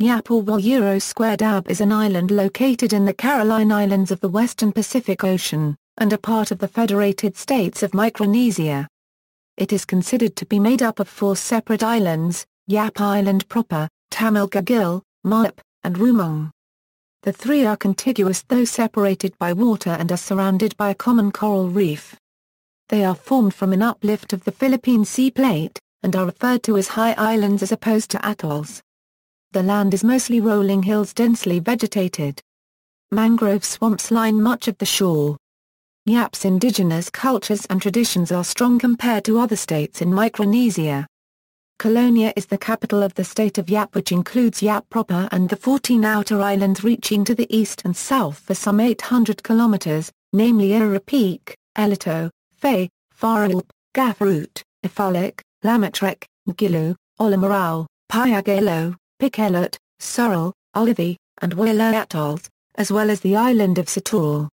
Yap or Euro2 is an island located in the Caroline Islands of the western Pacific Ocean, and a part of the Federated States of Micronesia. It is considered to be made up of 4 separate islands: Yap Island proper, Tamil Gagil, Maap, and Rumung. The 3 are contiguous though separated by water and are surrounded by a common coral reef. They are formed from an uplift of the Philippine Sea Plate, and are referred to as high islands as opposed to atolls. The land is mostly rolling hills densely vegetated. Mangrove swamps line much of the shore. Yap's indigenous cultures and traditions are strong compared to other states in Micronesia. Colonia is the capital of the state of Yap, which includes Yap proper and the 14 outer islands reaching to the east and south for some 800 kilometers, namely Eauripik, Elato, Fais, Faraulep, Gaferut, Ifalik, Lamotrek, Ngulu, Olimarao, Piagailoe, Pikelot, Sorol, Ulithi, and Woleai atolls, as well as the island of Sorol.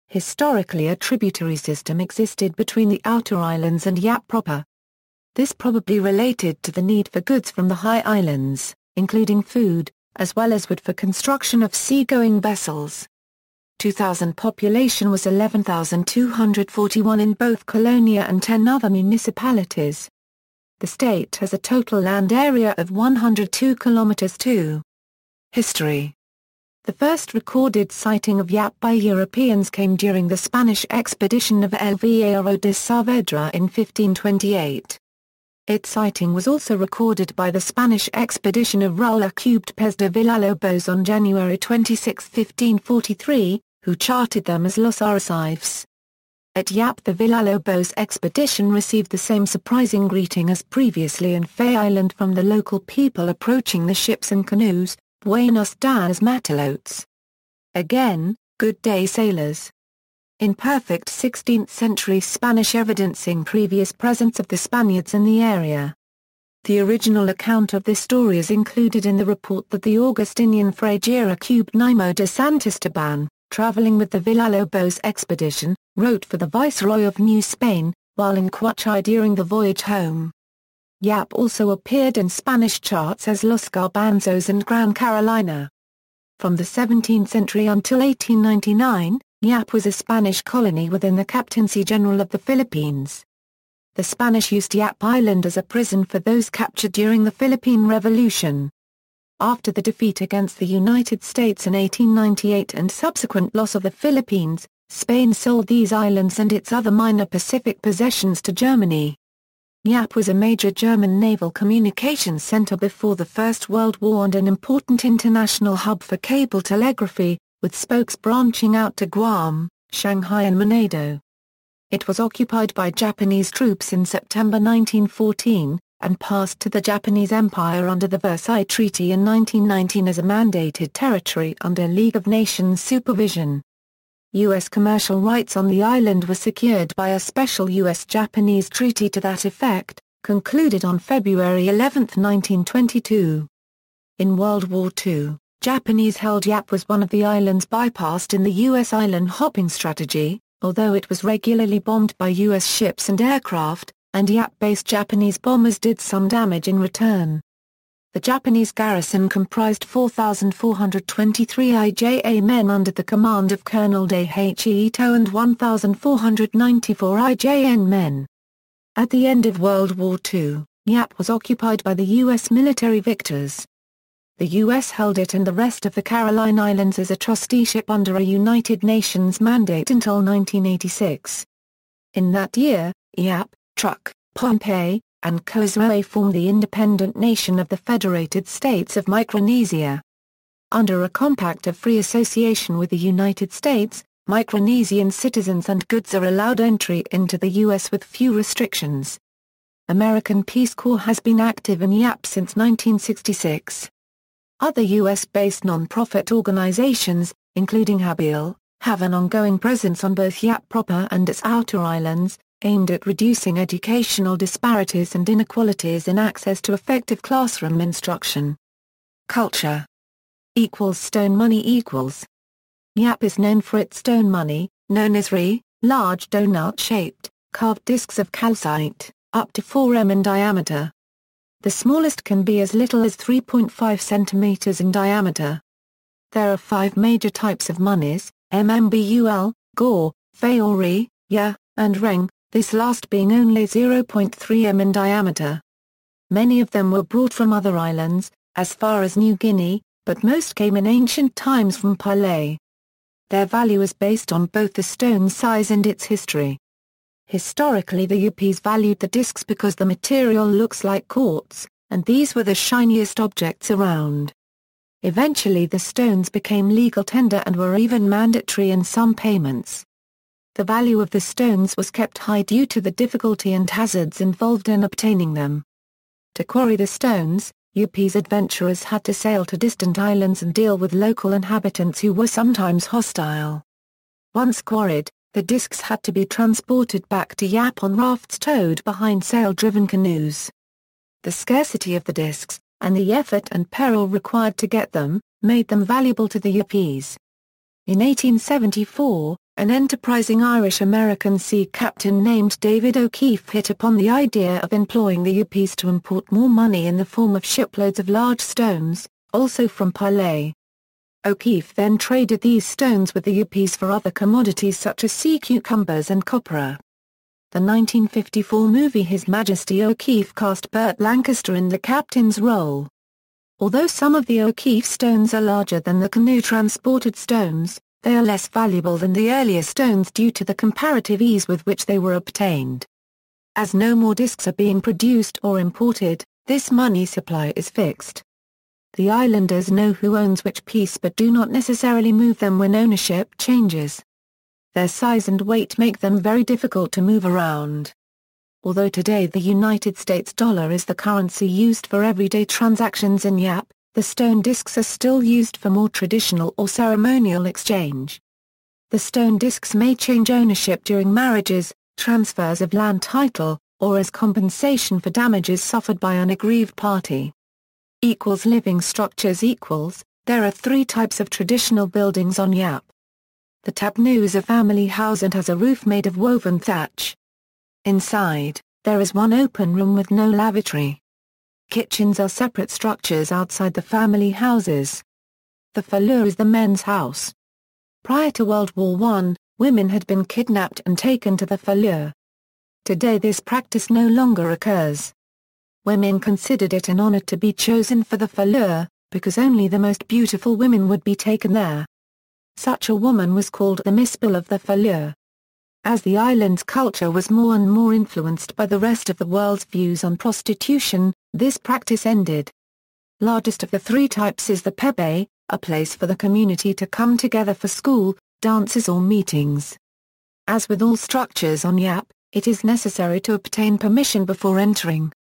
Historically, a tributary system existed between the outer islands and Yap proper. This probably related to the need for goods from the high islands, including food, as well as wood for construction of seagoing vessels. 2000 population was 11,241 in both Colonia and 10 other municipalities. The state has a total land area of 102 kilometers (2). History. The first recorded sighting of Yap by Europeans came during the Spanish expedition of Alvaro de Saavedra in 1528. Its sighting was also recorded by the Spanish expedition of Raul Pez de Villalobos on January 26, 1543, who charted them as Los Arrecifes. At Yap, the Villalobos expedition received the same surprising greeting as previously in Fais Island from the local people approaching the ships and canoes: "Buenos dias matelutes." Again, "Good day sailors." Imperfect 16th-century Spanish evidencing previous presence of the Spaniards in the area. The original account of this story is included in the report that the Augustinian Fray Jerónimo de Santisteban, traveling with the Villalobos expedition, wrote for the Viceroy of New Spain, while in Quachay during the voyage home. Yap also appeared in Spanish charts as Los Garbanzos and Gran Carolina. From the 17th century until 1899, Yap was a Spanish colony within the Captaincy General of the Philippines. The Spanish used Yap Island as a prison for those captured during the Philippine Revolution. After the defeat against the United States in 1898 and subsequent loss of the Philippines, Spain sold these islands and its other minor Pacific possessions to Germany. Yap was a major German naval communications center before the First World War and an important international hub for cable telegraphy, with spokes branching out to Guam, Shanghai and Manado. It was occupied by Japanese troops in September 1914, and passed to the Japanese Empire under the Versailles Treaty in 1919 as a mandated territory under League of Nations supervision. U.S. commercial rights on the island were secured by a special U.S.-Japanese treaty to that effect, concluded on February 11, 1922. In World War II, Japanese-held Yap was one of the islands bypassed in the U.S. island hopping strategy, although it was regularly bombed by U.S. ships and aircraft, and Yap-based Japanese bombers did some damage in return. The Japanese garrison comprised 4,423 IJA men under the command of Colonel Daiichi Ito and 1,494 IJN men. At the end of World War II, Yap was occupied by the U.S. military victors. The U.S. held it and the rest of the Caroline Islands as a trusteeship under a United Nations mandate until 1986. In that year, Yap, Truk, Pohnpei, and Khosroe formed the independent nation of the Federated States of Micronesia. Under a compact of free association with the United States, Micronesian citizens and goods are allowed entry into the U.S. with few restrictions. American Peace Corps has been active in Yap since 1966. Other U.S.-based non-profit organizations, including Habil, have an ongoing presence on both Yap proper and its outer islands, aimed at reducing educational disparities and inequalities in access to effective classroom instruction. Culture. Stone money . Yap is known for its stone money, known as ri, large donut-shaped, carved discs of calcite, up to 4 m in diameter. The smallest can be as little as 3.5 centimeters in diameter. There are 5 major types of monies: MMBUL, Gore, Faori, Ya, and Reng, this last being only 0.3 m in diameter. Many of them were brought from other islands, as far as New Guinea, but most came in ancient times from Pilei. Their value is based on both the stone's size and its history. Historically, the Yuppies valued the discs because the material looks like quartz, and these were the shiniest objects around. Eventually the stones became legal tender and were even mandatory in some payments. The value of the stones was kept high due to the difficulty and hazards involved in obtaining them. To quarry the stones, Yuppies adventurers had to sail to distant islands and deal with local inhabitants who were sometimes hostile. Once quarried, the discs had to be transported back to Yap on rafts towed behind sail-driven canoes. The scarcity of the discs, and the effort and peril required to get them, made them valuable to the Yuppies. In 1874, an enterprising Irish-American sea captain named David O'Keefe hit upon the idea of employing the Yuppies to import more money in the form of shiploads of large stones, also from Pilei. O'Keefe then traded these stones with the Yuppies for other commodities such as sea cucumbers and copra. The 1954 movie His Majesty O'Keefe cast Burt Lancaster in the captain's role. Although some of the O'Keefe stones are larger than the canoe-transported stones, they are less valuable than the earlier stones due to the comparative ease with which they were obtained. As no more discs are being produced or imported, this money supply is fixed. The islanders know who owns which piece but do not necessarily move them when ownership changes. Their size and weight make them very difficult to move around. Although today the United States dollar is the currency used for everyday transactions in Yap, the stone discs are still used for more traditional or ceremonial exchange. The stone discs may change ownership during marriages, transfers of land title, or as compensation for damages suffered by an aggrieved party. Living structures. There are 3 types of traditional buildings on Yap. The tabnu is a family house and has a roof made of woven thatch. Inside, there is one open room with no lavatory. Kitchens are separate structures outside the family houses. The falur is the men's house. Prior to World War I, women had been kidnapped and taken to the falur. Today this practice no longer occurs. Women considered it an honor to be chosen for the falur, because only the most beautiful women would be taken there. Such a woman was called the misbel of the falur. As the island's culture was more and more influenced by the rest of the world's views on prostitution, this practice ended. Largest of the 3 types is the pebe, a place for the community to come together for school, dances or meetings. As with all structures on Yap, it is necessary to obtain permission before entering.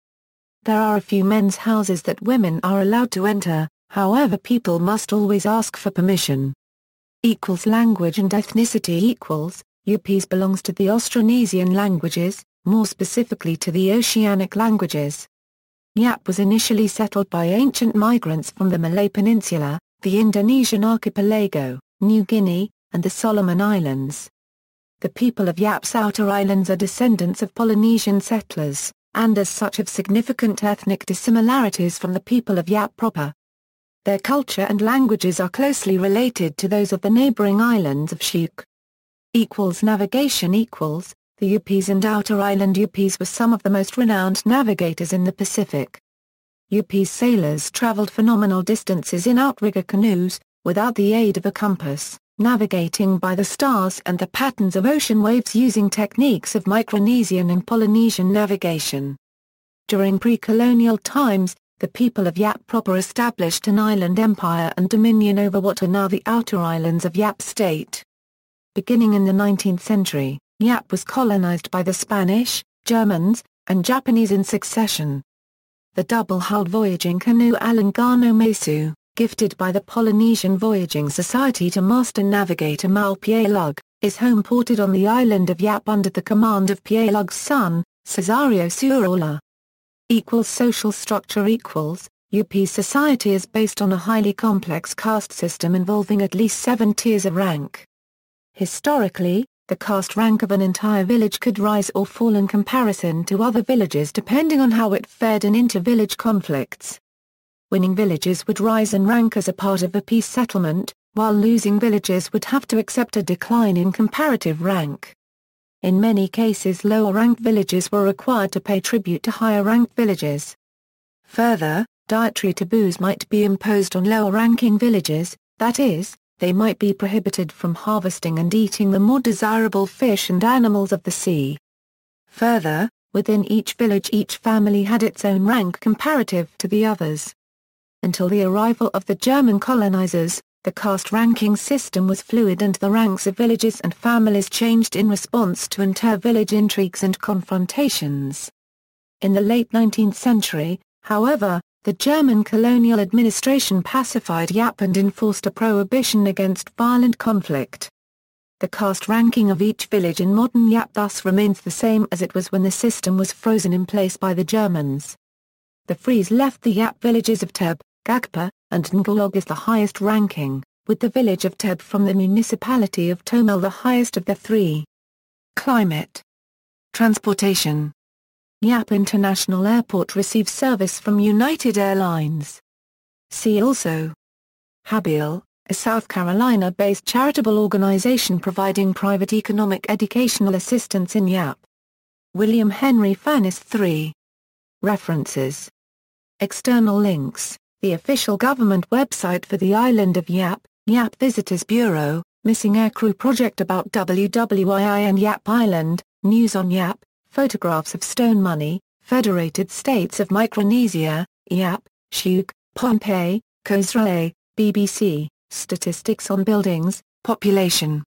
There are a few men's houses that women are allowed to enter, however people must always ask for permission. Language and ethnicity. Yuppies belongs to the Austronesian languages, more specifically to the Oceanic languages. Yap was initially settled by ancient migrants from the Malay Peninsula, the Indonesian archipelago, New Guinea, and the Solomon Islands. The people of Yap's outer islands are descendants of Polynesian settlers, and as such have significant ethnic dissimilarities from the people of Yap proper. Their culture and languages are closely related to those of the neighboring islands of Shuk. Navigation. The Yuppies and outer island Yuppies were some of the most renowned navigators in the Pacific. Yuppies sailors traveled phenomenal distances in outrigger canoes, without the aid of a compass, navigating by the stars and the patterns of ocean waves using techniques of Micronesian and Polynesian navigation. During pre-colonial times, the people of Yap proper established an island empire and dominion over what are now the outer islands of Yap State. Beginning in the 19th century, Yap was colonized by the Spanish, Germans, and Japanese in succession. The double-hulled voyaging canoe Alangano Mesu, gifted by the Polynesian Voyaging Society to master navigator Mau Pielug, is home-ported on the island of Yap under the command of Pielug's son, Cesario Surola. Social structure. Yuppies society is based on a highly complex caste system involving at least 7 tiers of rank. Historically, The caste rank of an entire village could rise or fall in comparison to other villages depending on how it fared in inter-village conflicts. Winning villages would rise in rank as a part of a peace settlement, while losing villages would have to accept a decline in comparative rank. In many cases, lower-ranked villages were required to pay tribute to higher-ranked villages. Further, dietary taboos might be imposed on lower-ranking villages, that is, they might be prohibited from harvesting and eating the more desirable fish and animals of the sea. Further, within each village each family had its own rank comparative to the others. Until the arrival of the German colonizers, the caste ranking system was fluid and the ranks of villages and families changed in response to inter-village intrigues and confrontations. In the late 19th century, however, the German colonial administration pacified Yap and enforced a prohibition against violent conflict. The caste ranking of each village in modern Yap thus remains the same as it was when the system was frozen in place by the Germans. The freeze left the Yap villages of Teb, Gagpa, and Ngulu as the highest ranking, with the village of Teb from the municipality of Tomel the highest of the three. Climate. Transportation. Yap International Airport receives service from United Airlines. See also: Gagil, a South Carolina-based charitable organization providing private economic educational assistance in Yap. William Henry Fannis III. References. External links: the official government website for the island of Yap, Yap Visitors Bureau, Missing Aircrew Project about WWII and Yap Island, News on Yap, photographs of stone money, Federated States of Micronesia, Yap, Shuk, Pohnpei, Khosrae, BBC, Statistics on Buildings, Population.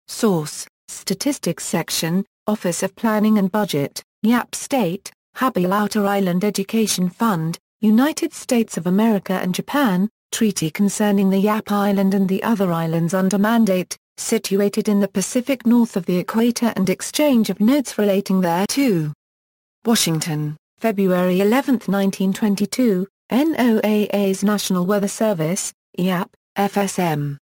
Source: Statistics Section, Office of Planning and Budget, Yap State, Gagil Outer Island Education Fund, United States of America and Japan, Treaty concerning the Yap Island and the other islands under mandate, situated in the Pacific north of the equator and exchange of notes relating thereto. Washington, February 11, 1922, NOAA's National Weather Service, Yap, FSM.